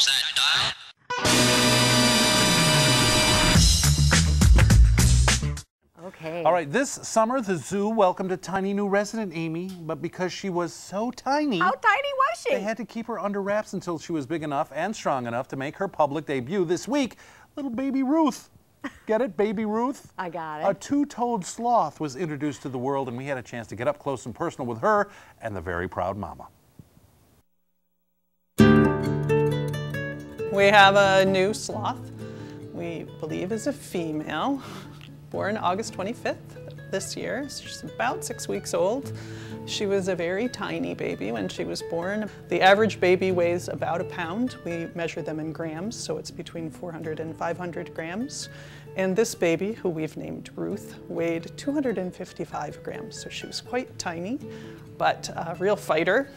Watch that dial. Okay. All right, this summer the zoo welcomed a tiny new resident, Amy, but because she was so tiny... How tiny was she? They had to keep her under wraps until she was big enough and strong enough to make her public debut this week. Little baby Ruth. Get it? Baby Ruth? I got it. A two-toed sloth was introduced to the world, and we had a chance to get up close and personal with her and the very proud mama. We have a new sloth. We believe is a female, born August 25th this year. She's about 6 weeks old. She was a very tiny baby when she was born. The average baby weighs about a pound. We measure them in grams, so it's between 400 and 500 grams. And this baby, who we've named Ruth, weighed 255 grams, so she was quite tiny, but a real fighter.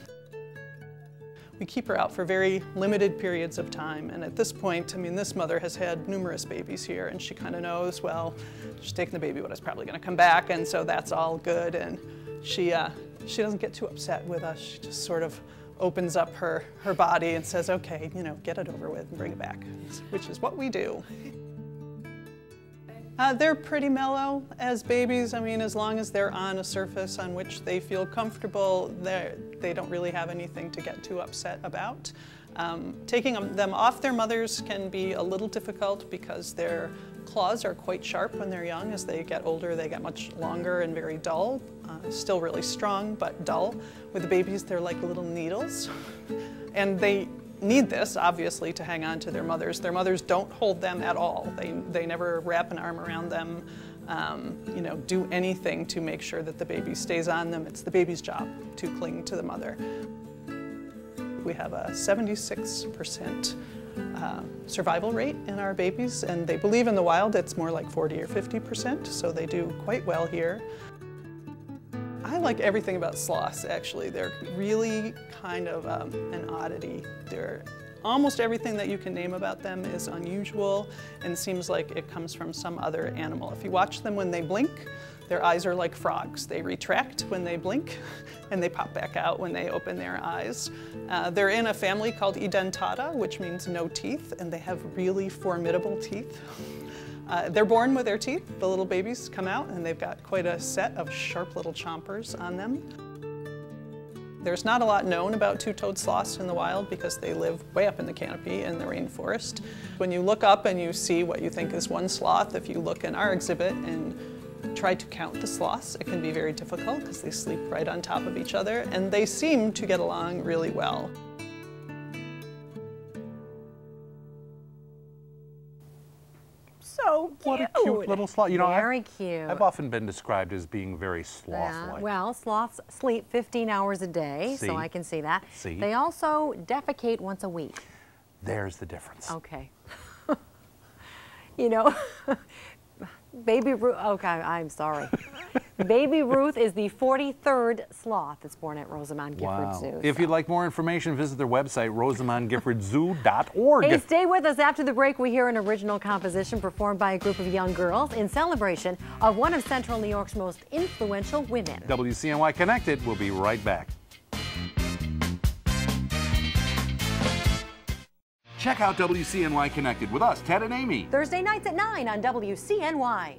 We keep her out for very limited periods of time, and at this point, I mean, this mother has had numerous babies here, and she kind of knows, well, she's taking the baby, but it's probably going to come back, and so that's all good. And she doesn't get too upset with us. She just sort of opens up her body and says, okay, you know, get it over with and bring it back, which is what we do. They're pretty mellow as babies. I mean, as long as they're on a surface on which they feel comfortable, they don't really have anything to get too upset about. Taking them off their mothers can be a little difficult because their claws are quite sharp when they're young. As they get older, they get much longer and very dull. Still really strong, but dull. With the babies, they're like little needles. And they need this, obviously, to hang on to their mothers. Their mothers don't hold them at all. They never wrap an arm around them, you know, do anything to make sure that the baby stays on them. It's the baby's job to cling to the mother. We have a 76% survival rate in our babies, and they believe in the wild it's more like 40 or 50%, so they do quite well here. I like everything about sloths, actually. They're really kind of an oddity. Almost everything that you can name about them is unusual and seems like it comes from some other animal. If you watch them when they blink, their eyes are like frogs. They retract when they blink and they pop back out when they open their eyes. They're in a family called Edentata, which means no teeth, and they have really formidable teeth. They're born with their teeth. The little babies come out and they've got quite a set of sharp little chompers on them. There's not a lot known about two-toed sloths in the wild because they live way up in the canopy in the rainforest. When you look up and you see what you think is one sloth, if you look in our exhibit and try to count the sloths, it can be very difficult because they sleep right on top of each other, and they seem to get along really well. So cute. What a cute little sloth. You know, very cute. I've often been described as being very sloth-like. Well, sloths sleep 15 hours a day, so I can see that. They also defecate once a week. There's the difference. Okay. You know, Baby Ruth, okay, I'm sorry. Baby Ruth is the 43rd sloth that's born at Rosamond Gifford Zoo. If you'd like more information, visit their website, rosamondgiffordzoo.org. Hey, stay with us. After the break, we hear an original composition performed by a group of young girls in celebration of one of Central New York's most influential women. WCNY Connected. We'll be right back. Check out WCNY Connected with us, Ted and Amy. Thursday nights at 9 on WCNY.